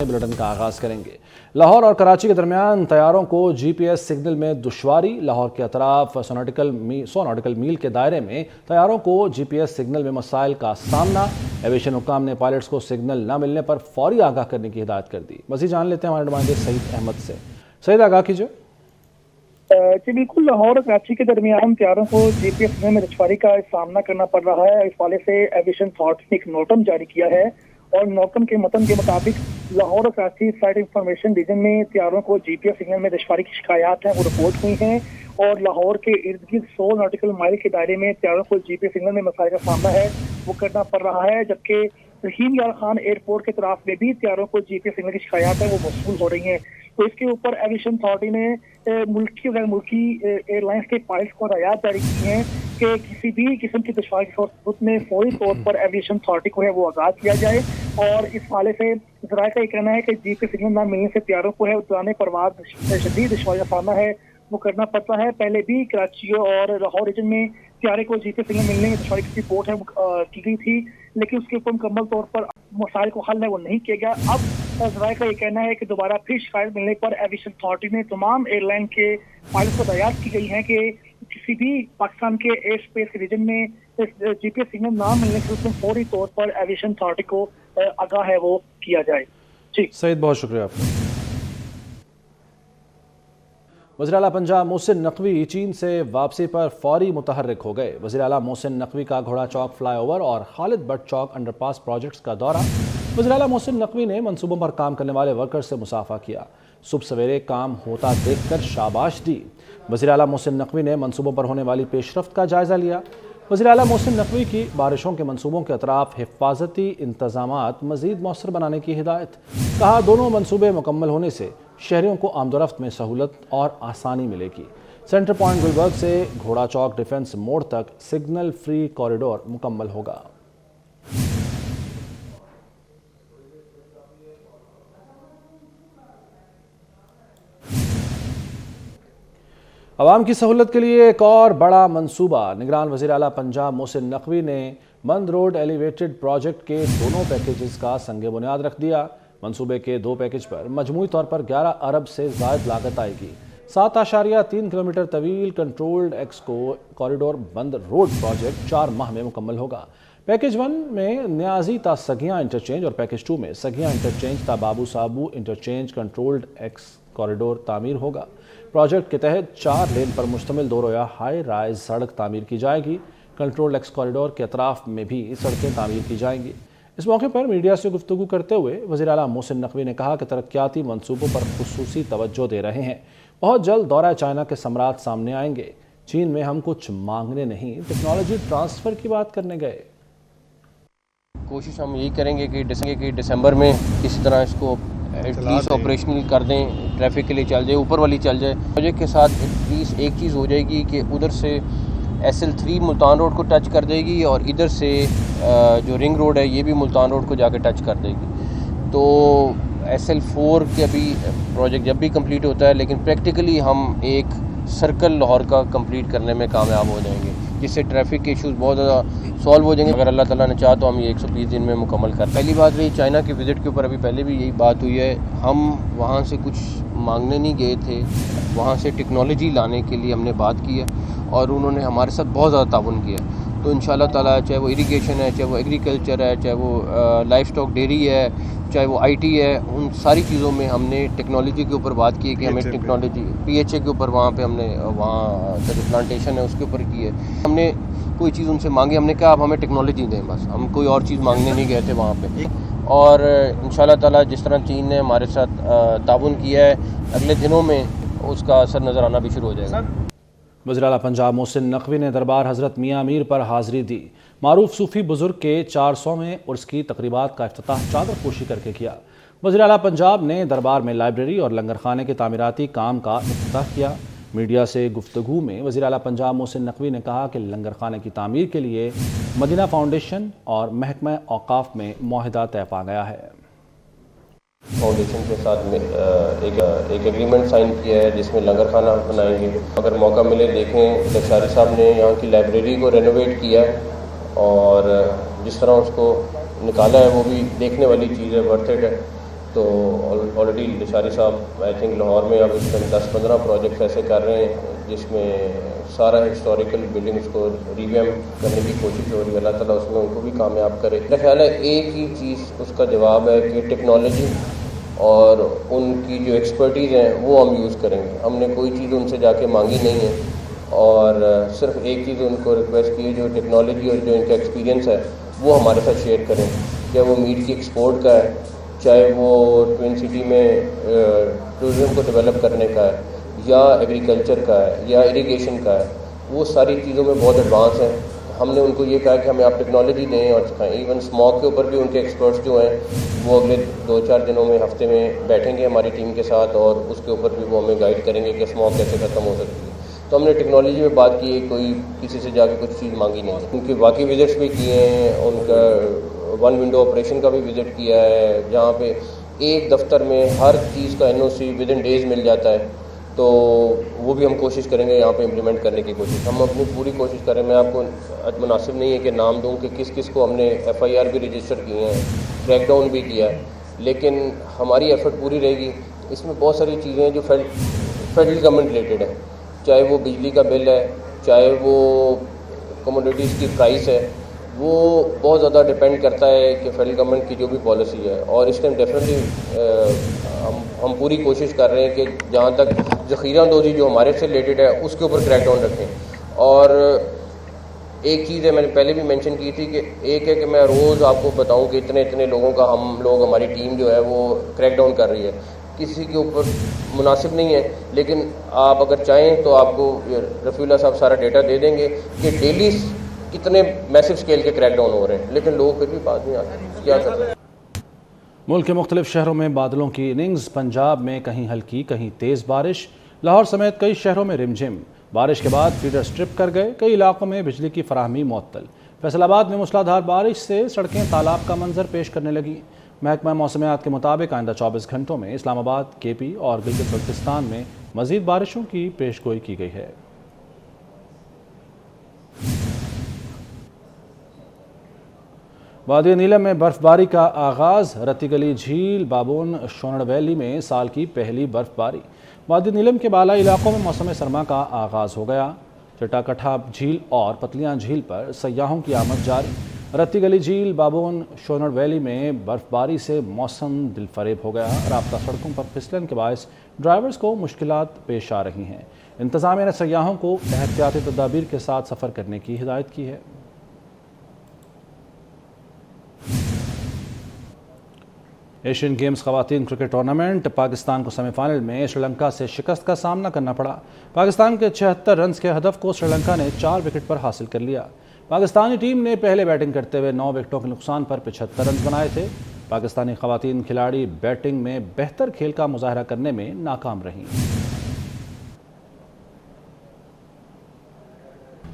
Bulletin کا آغاز کریں گے۔ لاہور اور کراچی کے درمیان طیاروں کو جی پی ایس سگنل میں دشواری۔ لاہور کے اطراف 100 ناٹیکل میل کے دائرے میں طیاروں کو جی پی ایس سگنل میں مسائل کا سامنا۔ ایویشن حکام نے پائلٹس کو سگنل نہ ملنے پر فوری آگاہ کرنے کی ہدایت کر دی۔ مزید جان لیتے ہیں ہمارے نمائندے سعید احمد سے۔ سعید، آگاہ کیجیے۔ جی بالکل، لاہور اور کراچی کے درمیان طیاروں کو جی پی ایس سگنل میں دشواری کا سامنا کرنا پڑ رہا ہے۔ اس حوالے سے ایویشن اتھارٹی نے ایک نوٹم جاری کیا ہے اور نوٹم کے متن کے مطابق لاہور اور کراچی فلائٹ انفارمیشن ریجن میں طیاروں کو جی پی ایس سگنل میں دشواری کی شکایات ہیں وہ رپورٹ ہوئی ہیں، اور لاہور کے ارد گرد 100 ناٹیکل مائل کے دائرے میں طیاروں کو جی پی ایس سگنل میں مسائل کا سامنا ہے وہ کرنا پڑ رہا ہے، جبکہ رحیم یار خان ایئرپورٹ کے طرف میں بھی طیاروں کو جی پی ایس سگنل کی شکایات ہیں وہ موصول ہو رہی ہیں۔ تو اس کے اوپر ایویشن اتھارٹی نے ملکی اور غیر ملکی ایئر لائنس کے پائلٹس کو ہدایات جاری کی ہیں کہ کسی بھی قسم کی دشواری کی صورت میں فوری طور پر ایویشن اتھارٹی کو ہے وہ آگاہ کیا جائے، اور اس حوالے سے ذرائع کا یہ کہنا ہے کہ جی پی سگنل نہ ملنے سے طیاروں کو ہے دوران پرواز شدید دشواری کا سامنا ہے وہ کرنا پڑتا ہے۔ پہلے بھی کراچی اور لاہور ریجن میں طیارے کو جی پی سگنل ملنے میں دشواری کی رپورٹ ہے کی گئی تھی، لیکن اس کے اوپر مکمل طور پر مسائل کو حل ہے وہ نہیں کیا گیا۔ اب ذرائع کا یہ کہنا ہے کہ دوبارہ پھر شکایت ملنے پر ایویشن اتھارٹی نے تمام ایئر لائن کے پائلٹ کو ہدایات کی گئی ہیں کہ کسی بھی پاکستان کے ایئر اسپیس ریجن میں جی پی ایس سگنل نہ ملنے سے اس میں فوری طور پر ایویشن اتھارٹی کو آگاہ ہے وہ کیا جائے۔ جی سعید، بہت شکریہ آپ کا۔ وزیر اعلیٰ پنجاب محسن نقوی چین سے واپسی پر فوری متحرک ہو گئے۔ وزیر اعلیٰ محسن نقوی کا گھوڑا چوک فلائی اوور اور خالد but Chowk under pass projects کا دورہ۔ وزیر اعلیٰ محسن نقوی نے منصوبوں پر کام کرنے والے ورکر سے مصافحہ کیا، صبح سویرے کام ہوتا دیکھ کر شاباش دی۔ وزیر اعلیٰ محسن نقوی نے منصوبوں پر ہونے والی پیش رفت کا جائزہ لیا۔ وزیر اعلیٰ محسن نقوی کی بارشوں کے منصوبوں کے اطراف حفاظتی انتظامات مزید مؤثر بنانے کی ہدایت۔ کہا دونوں منصوبے مکمل ہونے سے شہریوں کو آمد و رفت میں سہولت اور آسانی ملے گی۔ سینٹر پوائنٹ گلبرگ سے گھوڑا چوک ڈیفنس موڑ تک سگنل فری کوریڈور مکمل ہوگا۔ عوام کی سہولت کے لیے ایک اور بڑا منصوبہ۔ نگران وزیر اعلیٰ پنجاب محسن نقوی نے مند روڈ ایلیویٹڈ پروجیکٹ کے دونوں پیکیجز کا سنگ بنیاد رکھ دیا۔ منصوبے کے 2 پیکیج پر مجموعی طور پر 11 ارب سے زائد لاگت آئے گی۔ 7.3 کلومیٹر طویل کنٹرولڈ ایکسکو کوریڈور بند روڈ پروجیکٹ 4 ماہ میں مکمل ہوگا۔ پیکیج 1 میں نیازی تا سگیاں انٹرچینج اور پیکیج 2 میں سگیاں انٹرچینج تا بابو سابو انٹرچینج کنٹرولڈ ایکس کوریڈور تعمیر ہوگا۔ پروجیکٹ کے تحت 4 لین پر مشتمل 2 رویہ ہائی رائز سڑک تعمیر کی جائے گی۔ کنٹرول ایکس کوریڈور کے اطراف میں بھی سڑکیں تعمیر کی جائیں گی۔ اس موقع پر میڈیا سے گفتگو کرتے ہوئے وزیر اعلیٰ محسن نقوی نے کہا کہ ترقیاتی منصوبوں پر خصوصی توجہ دے رہے ہیں۔ بہت جلد دورہ چائنا کے ثمرات سامنے آئیں گے۔ چین میں ہم کچھ مانگنے نہیں، ٹیکنالوجی ٹرانسفر کی بات کرنے گئے۔ کوشش ہم یہی کریں گے کہ دسمبر میں کسی طرح اس کو ایٹ لیسٹ آپریشنل کر دیں، ٹریفک کے لیے چل جائے، اوپر والی چل جائے۔ پروجیکٹ کے ساتھ ایٹ لیسٹ ایک چیز ہو جائے گی کہ ادھر سے SL3 ملتان روڈ کو ٹچ کر دے گی اور ادھر سے جو رنگ روڈ ہے یہ بھی ملتان روڈ کو جا کے ٹچ کر دے گی۔ تو SL4 کے ابھی پروجیکٹ جب بھی کمپلیٹ ہوتا ہے، لیکن پریکٹیکلی ہم ایک سرکل لاہور کا کمپلیٹ کرنے میں کامیاب ہو جائیں گے، جس سے ٹریفک کے ایشوز بہت زیادہ سالو ہو جائیں گے۔ اگر اللہ تعالیٰ نے چاہا تو ہم یہ 120 دن میں مکمل کر۔ پہلی بات رہی چائنا کے وزٹ کے اوپر، ابھی پہلے بھی یہی بات ہوئی ہے، ہم وہاں سے کچھ مانگنے نہیں گئے تھے، وہاں سے ٹیکنالوجی لانے کے لیے ہم نے بات کی ہے اور انہوں نے ہمارے ساتھ بہت زیادہ تعاون کیا ہے۔ تو انشاءاللہ تعالیٰ چاہے وہ اریگیشن ہے، چاہے وہ ایگریکلچر ہے، چاہے وہ لائف اسٹاک ڈیری ہے، چاہے وہ IT ہے، ان ساری چیزوں میں ہم نے ٹیکنالوجی کے اوپر بات کی ہے کہ ہمیں ٹیکنالوجی PHA کے اوپر وہاں پہ ہم نے وہاں جو پلانٹیشن ہے اس کے اوپر کی ہے۔ ہم نے کوئی چیز ان سے مانگی، ہم نے کہا آپ ہمیں ٹیکنالوجی دیں، بس ہم کوئی اور چیز مانگنے نہیں گئے تھے وہاں پہ۔ اور انشاءاللہ تعالیٰ جس طرح چین نے ہمارے ساتھ تعاون کیا ہے، اگلے دنوں میں اس کا اثر نظر آنا بھی شروع ہو جائے گا۔ وزیر اعلیٰ پنجاب محسن نقوی نے دربار حضرت میاں امیر پر حاضری دی۔ معروف صوفی بزرگ کے 400ویں عرس کی تقریبات کا افتتاح چادر پوشی کر کے کیا۔ وزیر اعلیٰ پنجاب نے دربار میں لائبریری اور لنگر خانے کے تعمیراتی کام کا افتتاح کیا۔ میڈیا سے گفتگو میں وزیر اعلیٰ پنجاب محسن نقوی نے کہا کہ لنگر خانے کی تعمیر کے لیے مدینہ فاؤنڈیشن اور محکمہ اوقاف میں معاہدہ طے پا گیا ہے۔ فاؤنڈیشن کے ساتھ ایک ایگریمنٹ سائن کیا ہے جس میں لنگر خانہ بنائیں گے۔ اگر موقع ملے دیکھیں، لکشاری صاحب نے یہاں کی لائبریری کو رینوویٹ کیا ہے اور جس طرح اس کو نکالا ہے وہ بھی دیکھنے والی چیز ہے، ورتھ اٹ ہے۔ تو تو آلریڈی نشاری صاحب آئی تھنک لاہور میں اب اس میں 10-15 پروجیکٹس ایسے کر رہے ہیں جس میں سارا ہسٹوریکل بلڈنگس کو ریویمپ کرنے کی کوشش ہو رہی ہے. اللہ تعالیٰ اس میں ان کو بھی کامیاب کرے. میرا خیال ہے ایک ہی چیز اس کا جواب ہے کہ ٹیکنالوجی اور ان کی جو ایکسپرٹیز ہیں وہ ہم یوز کریں گے. ہم نے کوئی چیز ان سے جا کے مانگی نہیں ہے اور صرف ایک چیز ان کو ریکویسٹ کی ہے, جو ٹیکنالوجی اور جو ان کا ایکسپیرینس ہے وہ ہمارے ساتھ شیئر کریں. چاہے وہ میٹ کی ایکسپورٹ کا ہے, چاہے وہ ٹوئن سٹی میں ٹورزم کو ڈیولپ کرنے کا ہے, یا ایگریکلچر کا ہے, یا اریگیشن کا ہے. وہ ساری چیزوں میں بہت ایڈوانس ہیں. ہم نے ان کو یہ کہا کہ ہمیں آپ ٹیکنالوجی دیں اور سکھائیں. ایون اسموک کے اوپر بھی ان کے ایکسپرٹس جو ہیں وہ اگلے 2-4 دنوں میں, ہفتے میں بیٹھیں گے ہماری ٹیم کے ساتھ اور اس کے اوپر بھی وہ ہمیں گائیڈ کریں گے کہ اسموک کیسے ختم ہو سکتی ہے. تو ہم نے ٹیکنالوجی میں بات کی ہے, کوئی کسی سے جا کے کچھ چیز مانگی نہیں. ان کے باقی وزٹس بھی کیے ہیں, ان کا 1 ونڈو آپریشن کا بھی وزٹ کیا ہے جہاں پہ ایک دفتر میں ہر چیز کا NOC ودن ڈیز مل جاتا ہے. تو وہ بھی ہم کوشش کریں گے یہاں پہ امپلیمنٹ کرنے کی کوشش. ہم اپنی پوری کوشش کریں. میں آپ کو مناسب نہیں ہے کہ نام دوں کہ کس کس کو ہم نے FIR بھی رجسٹر کیے ہیں, کریک ڈاؤن بھی کیا ہے, لیکن ہماری ایفرٹ پوری رہے گی. اس میں بہت ساری چیزیں ہیں جو فیڈرل گورنمنٹ ریلیٹڈ ہیں, چاہے وہ بجلی کا بل ہے, چاہے وہ کموڈیٹیز کی پرائس ہے. وہ بہت زیادہ ڈپینڈ کرتا ہے کہ فیڈرل گورنمنٹ کی جو بھی پالیسی ہے. اور اس ٹائم ڈیفینیٹلی ہم پوری کوشش کر رہے ہیں کہ جہاں تک ذخیرہ اندوزی جو ہمارے سے ریلیٹڈ ہے اس کے اوپر کریک ڈاؤن رکھیں. اور ایک چیز ہے میں نے پہلے بھی مینشن کی تھی کہ ایک ہے کہ میں روز آپ کو بتاؤں کہ اتنے لوگوں کا ہماری ٹیم جو ہے وہ کریک ڈاؤن کر رہی ہے. کسی کے اوپر مناسب نہیں ہے, لیکن آپ اگر چاہیں تو آپ کو رفیع اللہ صاحب سارا ڈیٹا دے دیں گے کہ ڈیلی کتنے میسو اسکیل کے کریک ڈاؤن ہو رہے ہیں, لیکن لوگ پھر بھی بات نہیں آتے. کیا کر رہے ہیں. ملک کے مختلف شہروں میں بادلوں کی اننگز. پنجاب میں کہیں ہلکی کہیں تیز بارش. لاہور سمیت کئی شہروں میں رمجھم. بارش کے بعد فیڈر سٹرپ کر گئے. کئی علاقوں میں بجلی کی فراہمی معطل. فیصل آباد میں موسلادھار بارش سے سڑکیں تالاب کا منظر پیش کرنے لگیں. محکمہ موسمیات کے مطابق آئندہ 24 گھنٹوں میں اسلام آباد, KP اور گلگت بلتستان میں مزید بارشوں کی پیش گوئی کی گئی ہے. وادی نیلم میں برف باری کا آغاز. رتی گلی جھیل بابون شونڑ ویلی میں سال کی پہلی برف باری. وادی نیلم کے بالائی علاقوں میں موسم سرما کا آغاز ہو گیا. چٹا کٹھا جھیل اور پتلیاں جھیل پر سیاحوں کی آمد جاری. رتی گلی جھیل بابون شونڑ ویلی میں برف باری سے موسم دل فریب ہو گیا. رابطہ سڑکوں پر پھسلن کے باعث ڈرائیورز کو مشکلات پیش آ رہی ہیں. انتظامیہ نے سیاحوں کو احتیاطی تدابیر کے ساتھ سفر کرنے کی ہدایت کی ہے. ایشین گیمز خواتین کرکٹ ٹورنامنٹ. پاکستان کو سیمی فائنل میں سری لنکا سے شکست کا سامنا کرنا پڑا. پاکستان کے 76 رنز کے ہدف کو سری لنکا نے 4 وکٹ پر حاصل کر لیا. پاکستانی ٹیم نے پہلے بیٹنگ کرتے ہوئے 9 وکٹوں کے نقصان پر 75 رنز بنائے تھے. پاکستانی خواتین کھلاڑی بیٹنگ میں بہتر کھیل کا مظاہرہ کرنے میں ناکام رہیں.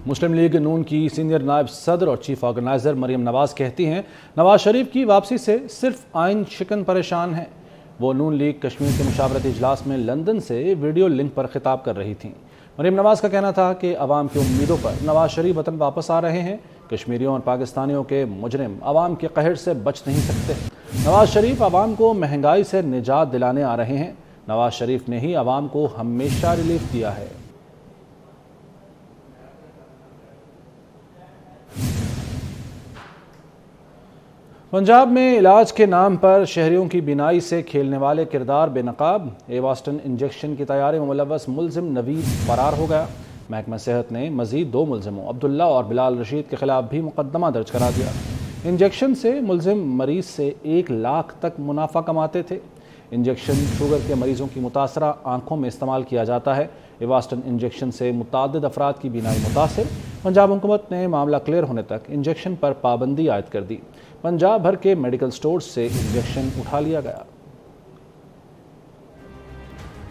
مسلم لیگ نون کی سینئر نائب صدر اور چیف آرگنائزر مریم نواز کہتی ہیں نواز شریف کی واپسی سے صرف آئین شکن پریشان ہیں. وہ نون لیگ کشمیر کے مشاورتی اجلاس میں لندن سے ویڈیو لنک پر خطاب کر رہی تھیں. مریم نواز کا کہنا تھا کہ عوام کی امیدوں پر نواز شریف وطن واپس آ رہے ہیں. کشمیریوں اور پاکستانیوں کے مجرم عوام کے قہر سے بچ نہیں سکتے. نواز شریف عوام کو مہنگائی سے نجات دلانے آ رہے ہیں. نواز شریف نے ہی عوام کو ہمیشہ ریلیف دیا ہے. پنجاب میں علاج کے نام پر شہریوں کی بینائی سے کھیلنے والے کردار بے نقاب. ایواسٹن انجیکشن کی تیاری میں ملوث ملزم نوید فرار ہو گیا. محکمہ صحت نے مزید 2 ملزموں عبداللہ اور بلال رشید کے خلاف بھی مقدمہ درج کرا دیا. انجیکشن سے ملزم مریض سے 1 لاکھ تک منافع کماتے تھے. انجیکشن شوگر کے مریضوں کی متاثرہ آنکھوں میں استعمال کیا جاتا ہے. ایواسٹن انجیکشن سے متعدد افراد کی بینائی متاثر. پنجاب حکومت نے معاملہ کلیئر ہونے تک انجیکشن پر پابندی عائد کر دی. پنجاب بھر کے میڈیکل سٹورز سے انجیکشن اٹھا لیا گیا.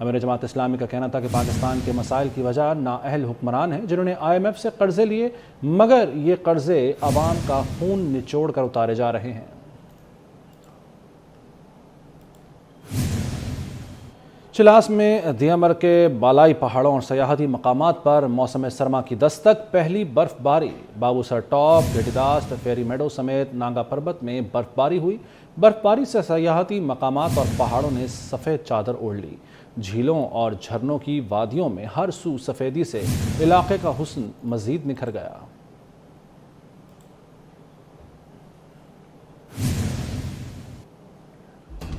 امیر جماعت اسلامی کا کہنا تھا کہ پاکستان کے مسائل کی وجہ نااہل حکمران ہیں جنہوں نے IMF سے قرضے لیے، مگر یہ قرضے عوام کا خون نچوڑ کر اتارے جا رہے ہیں۔ چلاس میں دیامر کے بالائی پہاڑوں اور سیاحتی مقامات پر موسم سرما کی دستک، پہلی برف باری بابو سر ٹاپ، گیٹی داسٹ، فیری میڈو سمیت نانگا پربت میں برف باری ہوئی۔ برف باری سے سیاحتی مقامات اور پہاڑوں نے سفید چادر اوڑھ لی۔ جھیلوں اور جھرنوں کی وادیوں میں ہر سو سفیدی سے علاقے کا حسن مزید نکھر گیا۔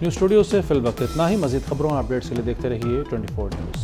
نیوز اسٹوڈیو سے فی الوقت اتنا ہی۔ مزید خبروں اور اپڈیٹس کے لیے دیکھتے رہیے 24 نیوز۔